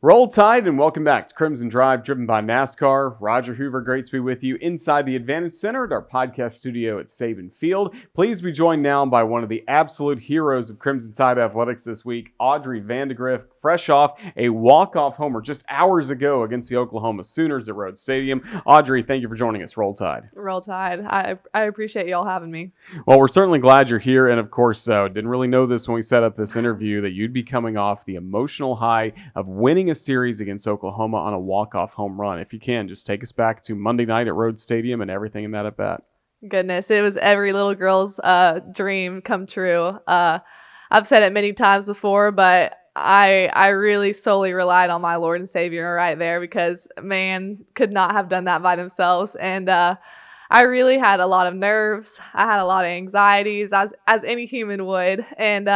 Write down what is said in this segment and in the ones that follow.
Roll Tide and welcome back to Crimson Drive, driven by NASCAR. Roger Hoover, great to be with you inside the Advantage Center at our podcast studio at Saban Field. Please be joined now by one of the absolute heroes of Crimson Tide athletics this week, Audrey Vandagriff, fresh off a walk-off homer just hours ago against the Oklahoma Sooners at Rhodes Stadium. Audrey, thank you for joining us. Roll Tide. Roll Tide. I appreciate y'all having me. Well, we're certainly glad you're here, and of course, didn't really know this when we set up this interview that you'd be coming off the emotional high of winning a series against Oklahoma on a walk-off home run. If you can, just take us back to Monday night at Rhodes Stadium and everything in that at bat. Goodness, it was every little girl's dream come true. I've said it many times before, but I really solely relied on my Lord and Savior right there because man could not have done that by themselves. And I really had a lot of nerves. I had a lot of anxieties, as any human would. And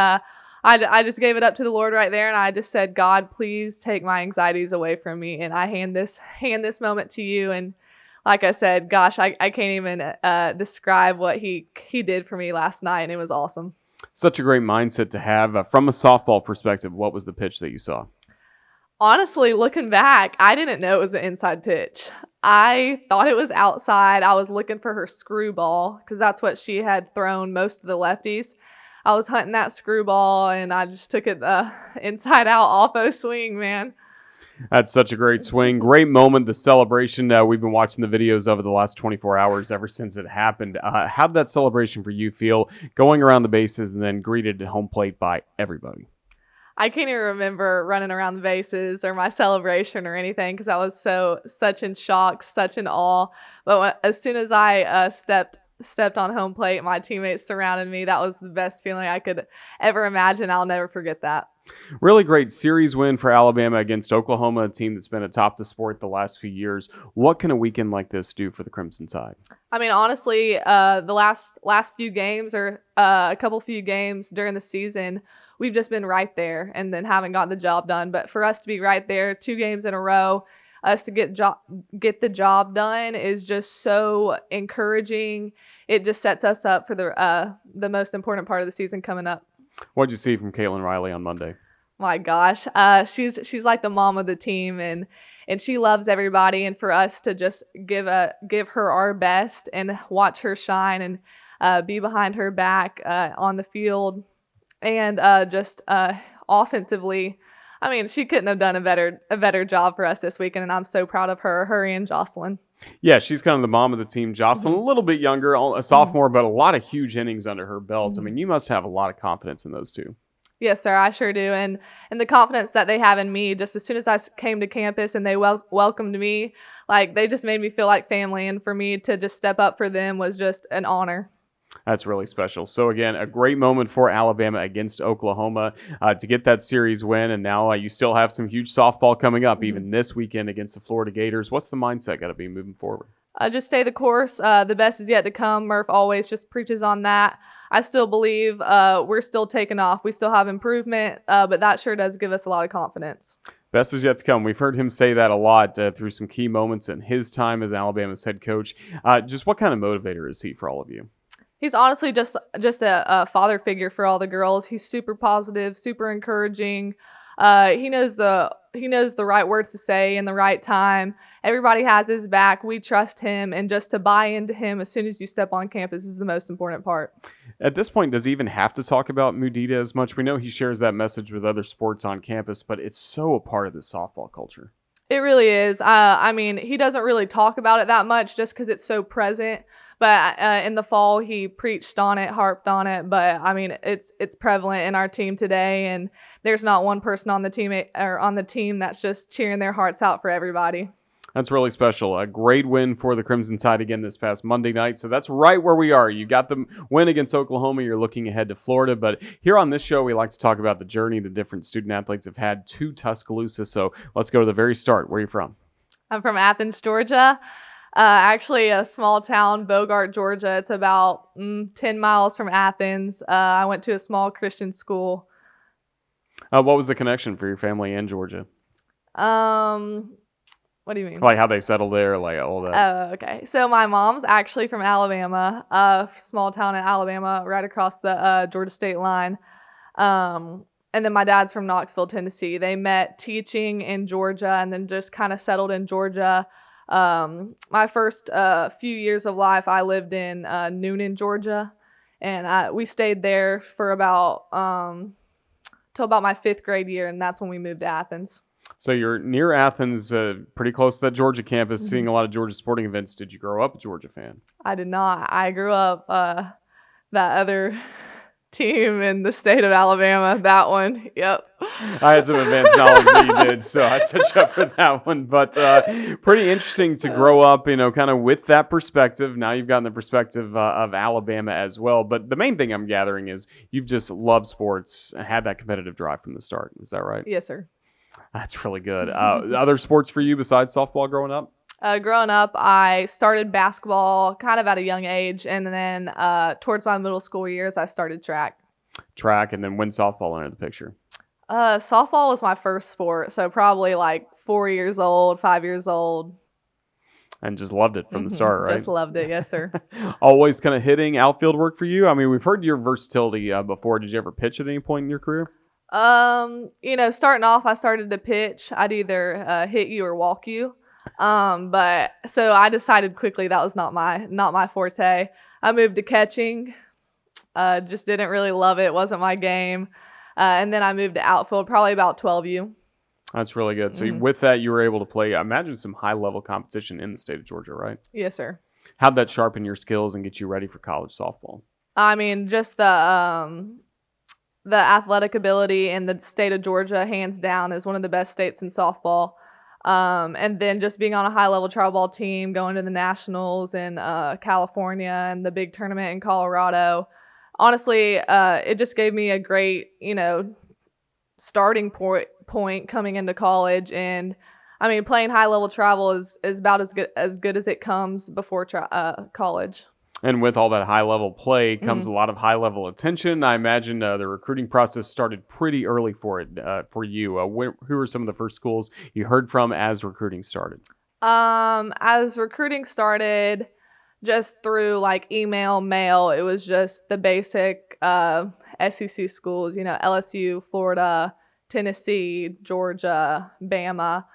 I just gave it up to the Lord right there, and I just said, God, please take my anxieties away from me, and I hand this moment to you. And like I said, gosh, I can't even describe what he did for me last night, and it was awesome. Such a great mindset to have. From a softball perspective, what was the pitch that you saw? Honestly, looking back, I didn't know it was an inside pitch. I thought it was outside. I was looking for her screwball because that's what she had thrown most of the lefties. I was hunting that screwball, and I just took it inside out off swing, man. That's such a great swing. Great moment, the celebration. We've been watching the videos over the last 24 hours ever since it happened. How did that celebration for you feel, going around the bases and then greeted at home plate by everybody? I can't even remember running around the bases or my celebration or anything because I was such in shock, such in awe. But as soon as I stepped on home plate, my teammates surrounded me. That was the best feeling I could ever imagine. I'll never forget that. Really great series win for Alabama against Oklahoma, a team that's been atop the sport the last few years. What can a weekend like this do for the Crimson Tide? I mean, honestly, the last few games or a couple few games during the season, we've just been right there and then haven't got the job done. But for us to be right there 2 games in a row, us to get the job done is just so encouraging. It just sets us up for the most important part of the season coming up. What'd you see from Caitlin Riley on Monday? My gosh, she's like the mom of the team, and she loves everybody. And for us to just give her our best and watch her shine and be behind her back on the field, and just offensively. I mean, she couldn't have done a better job for us this weekend, and I'm so proud of her and Jocelyn. Yeah, she's kind of the mom of the team. Jocelyn, a little bit younger, a sophomore, but a lot of huge innings under her belt. I mean, you must have a lot of confidence in those two. Yes, sir, I sure do. And the confidence that they have in me, just as soon as I came to campus and they welcomed me, like they just made me feel like family. And for me to just step up for them was just an honor. That's really special. So, again, a great moment for Alabama against Oklahoma to get that series win. And now you still have some huge softball coming up, even this weekend against the Florida Gators. What's the mindset got to be moving forward? Just stay the course. The best is yet to come. Murph always just preaches on that. I still believe we're still taking off. We still have improvement, but that sure does give us a lot of confidence. Best is yet to come. We've heard him say that a lot through some key moments in his time as Alabama's head coach. Just what kind of motivator is he for all of you? He's honestly just a father figure for all the girls. He's super positive, super encouraging. He knows the right words to say in the right time. Everybody has his back. We trust him, and just to buy into him as soon as you step on campus is the most important part. At this point, does he even have to talk about Mudita as much? We know he shares that message with other sports on campus, but it's so a part of the softball culture. It really is. I mean, he doesn't really talk about it that much just because it's so present. But in the fall, he preached on it, harped on it. But I mean, it's prevalent in our team today, and there's not one person on the team that's just cheering their hearts out for everybody. That's really special. A great win for the Crimson Tide again this past Monday night. So that's right where we are. You got the win against Oklahoma. You're looking ahead to Florida. But here on this show, we like to talk about the journey the different student athletes have had to Tuscaloosa. So let's go to the very start. Where are you from? I'm from Athens, Georgia. Actually, a small town, Bogart, Georgia. It's about 10 miles from Athens. I went to a small Christian school. What was the connection for your family in Georgia? What do you mean? Like how they settled there, like all that. Oh, okay. So my mom's actually from Alabama, small town in Alabama, right across the Georgia state line. and then my dad's from Knoxville, Tennessee. They met teaching in Georgia and then just kind of settled in Georgia. My first few years of life, I lived in Noonan, Georgia, and we stayed there for about till about my 5th grade year, and that's when we moved to Athens. So you're near Athens, pretty close to that Georgia campus, Mm-hmm. seeing a lot of Georgia sporting events. Did you grow up a Georgia fan? I did not. I grew up that other team in the state of Alabama. That one. Yep. I had some advanced knowledge that you did, so I set you up for that one. But pretty interesting to grow up, kind of with that perspective. Now you've gotten the perspective of Alabama as well. But the main thing I'm gathering is you've just loved sports and had that competitive drive from the start. Is that right? Yes, sir. That's really good. Other sports for you besides softball growing up? Growing up, I started basketball kind of at a young age, and then towards my middle school years, I started track. Track, and then when softball entered the picture? Softball was my first sport, so probably like 4 years old, 5 years old. And just loved it from the start, right? Just loved it, yes, sir. Always kind of hitting outfield work for you? I mean, we've heard your versatility before. Did you ever pitch at any point in your career? Starting off, I started to pitch. I'd either hit you or walk you. But so I decided quickly that was not my forte. I moved to catching. Just didn't really love it. Wasn't my game. And then I moved to outfield, probably about 12U. That's really good. So with that, you were able to play, I imagine, some high-level competition in the state of Georgia, right? Yes, sir. How'd that sharpen your skills and get you ready for college softball? I mean, just the athletic ability in the state of Georgia, hands down, is one of the best states in softball. And then just being on a high-level travel ball team, going to the nationals in California and the big tournament in Colorado. Honestly, it just gave me a great, starting point coming into college. And I mean, playing high-level travel is about as good as it comes before college. And with all that high-level play comes a lot of high-level attention. I imagine the recruiting process started pretty early for you. Who were some of the first schools you heard from as recruiting started? As recruiting started, just through like email, mail, it was just the basic SEC schools, LSU, Florida, Tennessee, Georgia, Bama.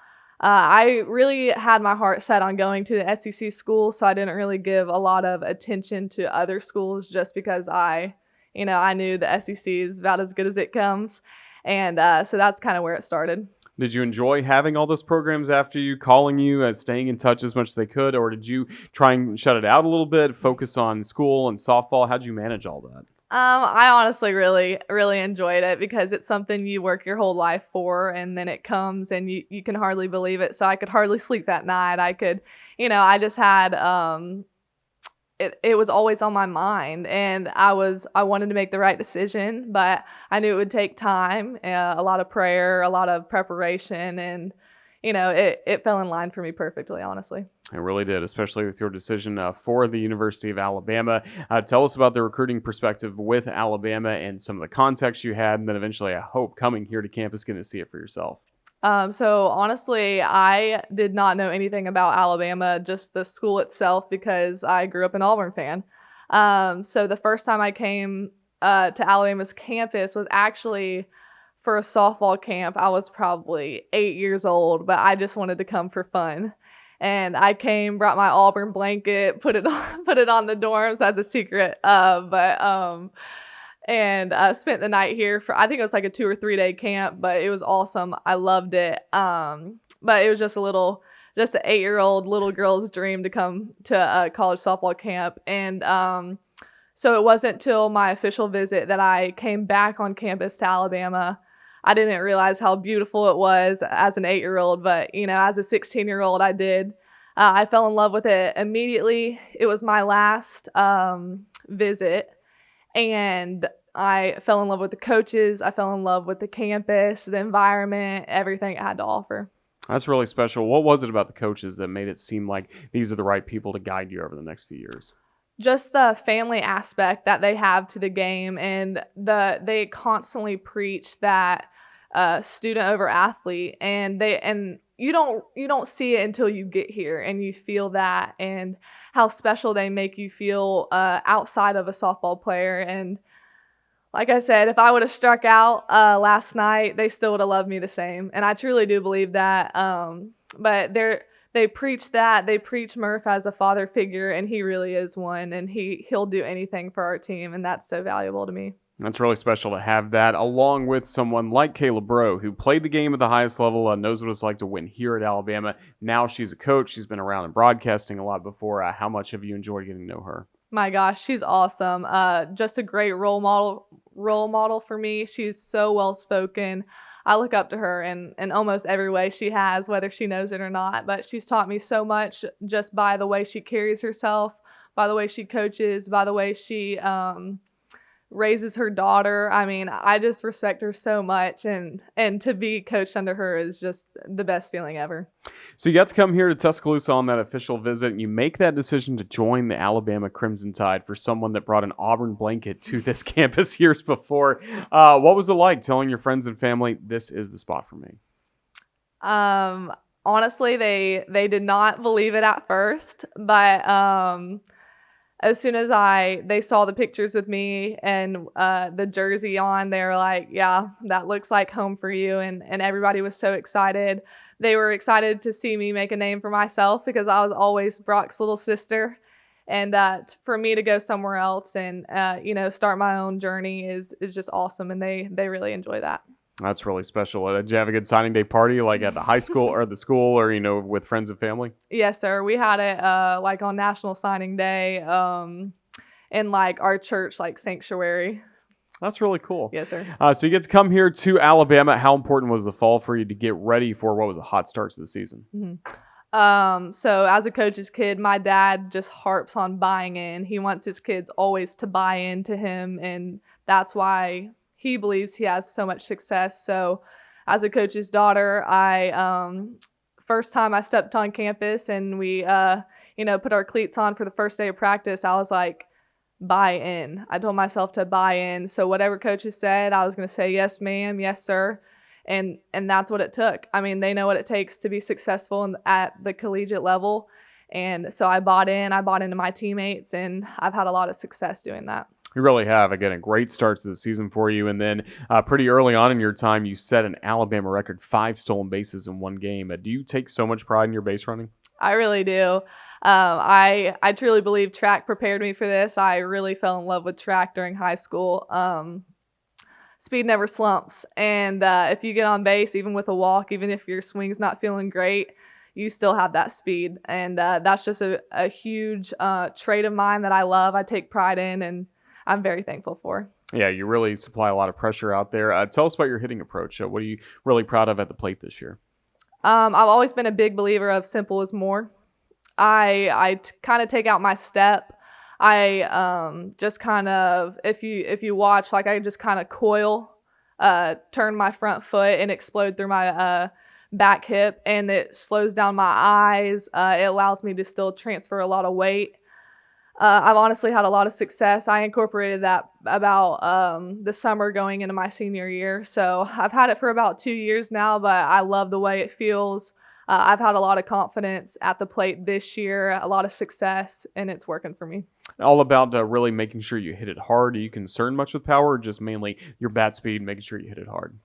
I really had my heart set on going to the SEC school, so I didn't really give a lot of attention to other schools just because I knew the SEC is about as good as it comes. And so that's kind of where it started. Did you enjoy having all those programs after you, calling you and staying in touch as much as they could? Or did you try and shut it out a little bit, focus on school and softball? How'd you manage all that? I honestly really, really enjoyed it because it's something you work your whole life for, and then it comes and you can hardly believe it. So I could hardly sleep that night. I could, I just had, it was always on my mind, and I wanted to make the right decision, but I knew it would take time, a lot of prayer, a lot of preparation, and it fell in line for me perfectly, honestly. It really did, especially with your decision for the University of Alabama. Tell us about the recruiting perspective with Alabama and some of the context you had, and then eventually, I hope, coming here to campus, getting to see it for yourself. So honestly, I did not know anything about Alabama, just the school itself, because I grew up an Auburn fan. So the first time I came to Alabama's campus was actually for a softball camp. I was probably 8 years old, but I just wanted to come for fun. And I came, brought my Auburn blanket, put it on the dorms as a secret. And spent the night here for, I think it was like a 2 or 3 day camp, but it was awesome. I loved it. But it was just an 8-year-old little girl's dream to come to a college softball camp. And so it wasn't till my official visit that I came back on campus to Alabama. I didn't realize how beautiful it was as an 8-year-old, but as a 16-year-old, I did. I fell in love with it immediately. It was my last visit. And I fell in love with the coaches. I fell in love with the campus, the environment, everything it had to offer. That's really special. What was it about the coaches that made it seem like these are the right people to guide you over the next few years? Just the family aspect that they have to the game, and they constantly preach that student over athlete, and you don't see it until you get here and you feel that, and how special they make you feel outside of a softball player. And Like I said, if I would have struck out last night, they still would have loved me the same. And I truly do believe that. But they preach that. They preach Murph as a father figure, and he really is one. And he'll do anything for our team, and that's so valuable to me. That's really special to have that, along with someone like Kayla Bro, who played the game at the highest level, knows what it's like to win here at Alabama. Now she's a coach. She's been around in broadcasting a lot before. How much have you enjoyed getting to know her? My gosh, she's awesome. Just a great role model for me. She's so well spoken. I look up to her in almost every way she has, whether she knows it or not. But she's taught me so much just by the way she carries herself, by the way she coaches, by the way she raises her daughter. I mean, I just respect her so much, and to be coached under her is just the best feeling ever. So you got to come here to Tuscaloosa on that official visit, and you make that decision to join the Alabama Crimson Tide for someone that brought an Auburn blanket to this campus years before. What was it like telling your friends and family, this is the spot for me? Honestly, they did not believe it at first, but as soon as they saw the pictures with me and the jersey on, they were like, yeah, that looks like home for you. And everybody was so excited. They were excited to see me make a name for myself because I was always Brock's little sister. And for me to go somewhere else and, start my own journey is just awesome. And they really enjoy that. That's really special. Did you have a good signing day party, like at the high school or the school, or with friends and family? Yes, sir. We had it like on National Signing Day, in like our church sanctuary. That's really cool. Yes, sir. So you get to come here to Alabama. How important was the fall for you to get ready for what was a hot start to the season? Mm-hmm. So as a coach's kid, my dad just harps on buying in. He wants his kids always to buy into him, and that's why he believes he has so much success. So as a coach's daughter, first time I stepped on campus and we, put our cleats on for the first day of practice, I was like, buy in. I told myself to buy in. So whatever coaches said, I was going to say, yes, ma'am, yes, sir. And that's what it took. I mean, they know what it takes to be successful at the collegiate level. And so I bought into my teammates, and I've had a lot of success doing that. You really have. Again, a great start to the season for you. And then pretty early on in your time, you set an Alabama record, 5 stolen bases in one game. Do you take so much pride in your base running? I really do. I truly believe track prepared me for this. I really fell in love with track during high school. Speed never slumps. And if you get on base, even with a walk, even if your swing's not feeling great, you still have that speed. And that's just a huge trait of mine that I love. I take pride in, and I'm very thankful for. Yeah, you really supply a lot of pressure out there. Tell us about your hitting approach. What are you really proud of at the plate this year? I've always been a big believer of simple is more. I kind of take out my step. I just kind of, if you watch, I just kind of coil, turn my front foot and explode through my back hip, and it slows down my eyes. It allows me to still transfer a lot of weight. I've honestly had a lot of success. I incorporated that about the summer going into my senior year. So I've had it for about 2 years now, but I love the way it feels. I've had a lot of confidence at the plate this year, a lot of success, and it's working for me. All about really making sure you hit it hard. Are you concerned much with power, or just mainly your bat speed, making sure you hit it hard?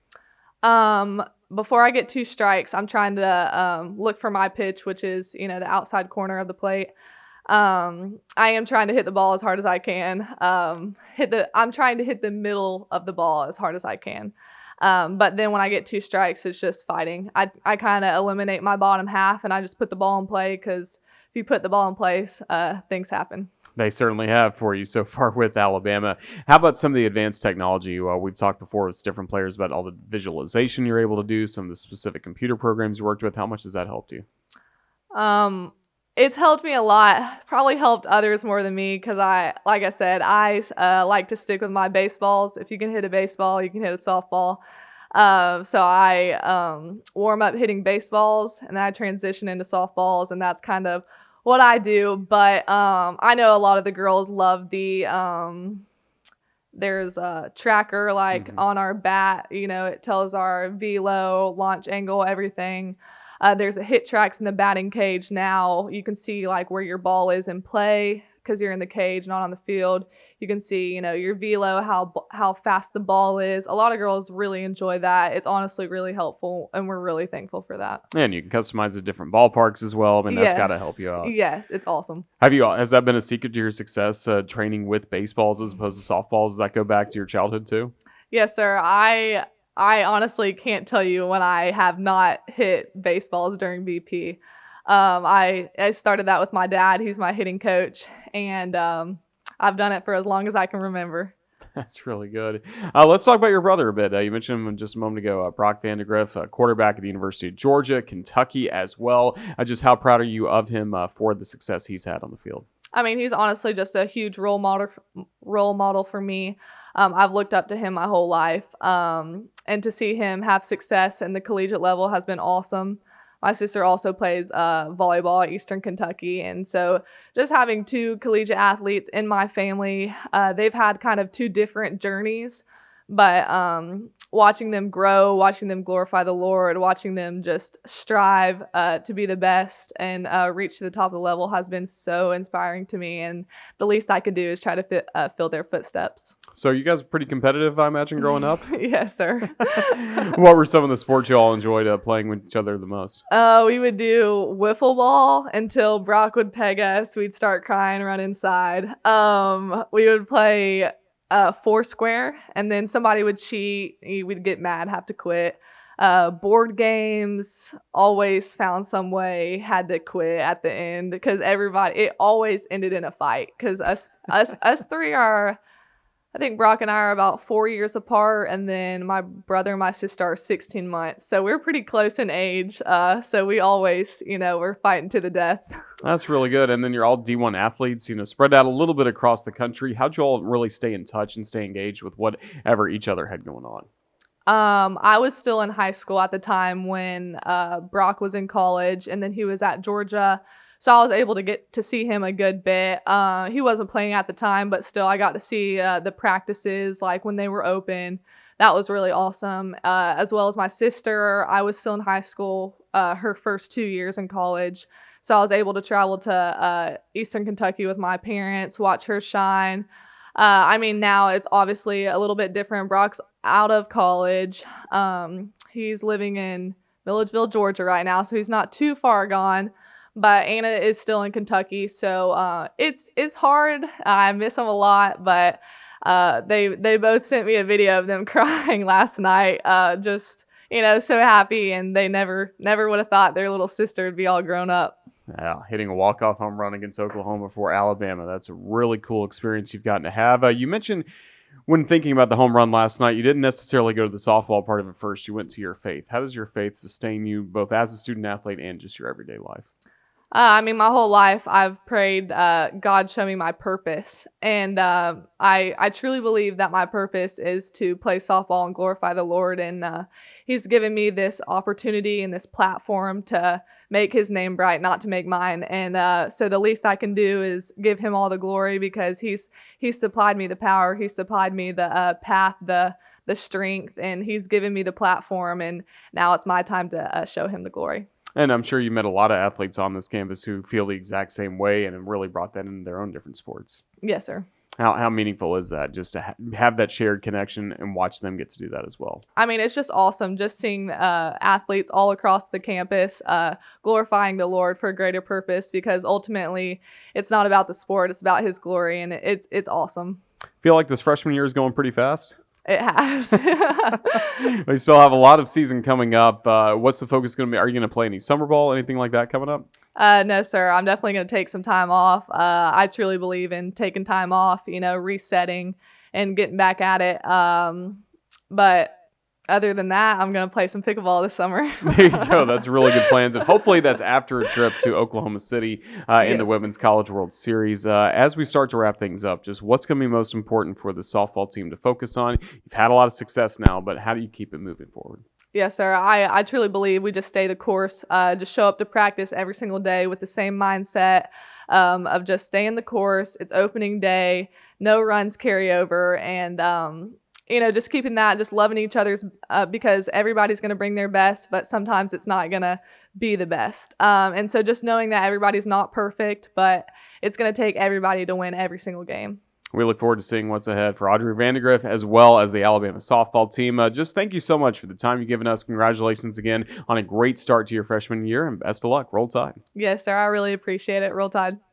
Before I get 2 strikes, I'm trying to look for my pitch, which is, the outside corner of the plate. I am trying to hit the ball as hard as I can. I'm trying to hit the middle of the ball as hard as I can. But then when I get 2 strikes, it's just fighting. I kind of eliminate my bottom half, and I just put the ball in play, because if you put the ball in place, things happen. They certainly have for you so far with Alabama. How about some of the advanced technology? We've talked before with different players about all the visualization you're able to do, some of the specific computer programs you worked with. How much has that helped you? It's helped me a lot. Probably helped others more than me, because like I said, I like to stick with my baseballs. If you can hit a baseball, you can hit a softball. So I warm up hitting baseballs, and then I transition into softballs, and that's kind of what I do. But I know a lot of the girls love the there's a tracker on our bat. It tells our velo, launch angle, everything. There's a hit tracks in the batting cage now. You can see where your ball is in play because you're in the cage, not on the field. You can see, your velo, how fast the ball is. A lot of girls really enjoy that. It's honestly really helpful, and we're really thankful for that. And you can customize the different ballparks as well. I mean, that's got to help Yes. you out. Yes, it's awesome. Has that been a secret to your success, training with baseballs as opposed to softballs? Does that go back to your childhood too? Yes, sir. I honestly can't tell you when I have not hit baseballs during BP. I started that with my dad. He's my hitting coach, and I've done it for as long as I can remember. That's really good. Let's talk about your brother a bit. You mentioned him just a moment ago, Brock Vandagriff, quarterback at the University of Georgia, Kentucky as well. Just how proud are you of him for the success he's had on the field? I mean, he's honestly just a huge role model for me. I've looked up to him my whole life, and to see him have success in the collegiate level has been awesome. My sister also plays volleyball at Eastern Kentucky, and so just having two collegiate athletes in my family, they've had kind of two different journeys, but watching them grow, watching them glorify the Lord, watching them just strive to be the best and reach to the top of the level has been so inspiring to me, and the least I could do is try to fill their footsteps. So you guys are pretty competitive, I imagine, growing up? Yes, sir. What were some of the sports you all enjoyed playing with each other the most? We would do wiffle ball until Brock would peg us. We'd start crying, run inside. We would play Foursquare, and then somebody would cheat. We'd get mad, have to quit. Board games, always found some way, had to quit at the end because it always ended in a fight because us three are, I think Brock and I are about 4 years apart, and then my brother and my sister are 16 months. So we're pretty close in age. So we always, we're fighting to the death. That's really good. And then you're all D1 athletes, spread out a little bit across the country. How'd you all really stay in touch and stay engaged with whatever each other had going on? I was still in high school at the time when Brock was in college, and then he was at Georgia. So I was able to get to see him a good bit. He wasn't playing at the time, but still I got to see the practices, like when they were open. That was really awesome. As well as my sister, I was still in high school, her first 2 years in college. So I was able to travel to Eastern Kentucky with my parents, watch her shine. Now it's obviously a little bit different. Brock's out of college. He's living in Milledgeville, Georgia right now, so he's not too far gone. But Anna is still in Kentucky, so it's hard. I miss them a lot, but they both sent me a video of them crying last night, just so happy, and they never would have thought their little sister would be all grown up. Yeah, hitting a walk-off home run against Oklahoma for Alabama. That's a really cool experience you've gotten to have. You mentioned when thinking about the home run last night, you didn't necessarily go to the softball part of it first. You went to your faith. How does your faith sustain you both as a student athlete and just your everyday life? My whole life I've prayed, God, show me my purpose. And I truly believe that my purpose is to play softball and glorify the Lord. And he's given me this opportunity and this platform to make his name bright, not to make mine. And so the least I can do is give him all the glory because he's supplied me the power. He's supplied me the path, the strength, and he's given me the platform. And now it's my time to show him the glory. And I'm sure you met a lot of athletes on this campus who feel the exact same way and have really brought that into their own different sports. Yes, sir. How meaningful is that, just to have that shared connection and watch them get to do that as well? It's just awesome just seeing athletes all across the campus glorifying the Lord for a greater purpose, because ultimately it's not about the sport, it's about his glory, and it's awesome. Feel like this freshman year is going pretty fast? It has. We still have a lot of season coming up. What's the focus going to be? Are you going to play any summer ball, anything like that coming up? No, sir. I'm definitely going to take some time off. I truly believe in taking time off, resetting and getting back at it. But other than that, I'm going to play some pickleball this summer. There you go. That's really good plans. And hopefully that's after a trip to Oklahoma City in the Women's College World Series. As we start to wrap things up, just what's going to be most important for the softball team to focus on? You've had a lot of success now, but how do you keep it moving forward? Yes, sir. I truly believe we just stay the course, just show up to practice every single day with the same mindset of just staying the course. It's opening day, no runs carry over, and just keeping that, just loving each other's because everybody's going to bring their best, but sometimes it's not going to be the best. And so just knowing that everybody's not perfect, but it's going to take everybody to win every single game. We look forward to seeing what's ahead for Audrey Vandagriff as well as the Alabama softball team. Just thank you so much for the time you've given us. Congratulations again on a great start to your freshman year, and best of luck. Roll Tide. Yes, sir. I really appreciate it. Roll Tide.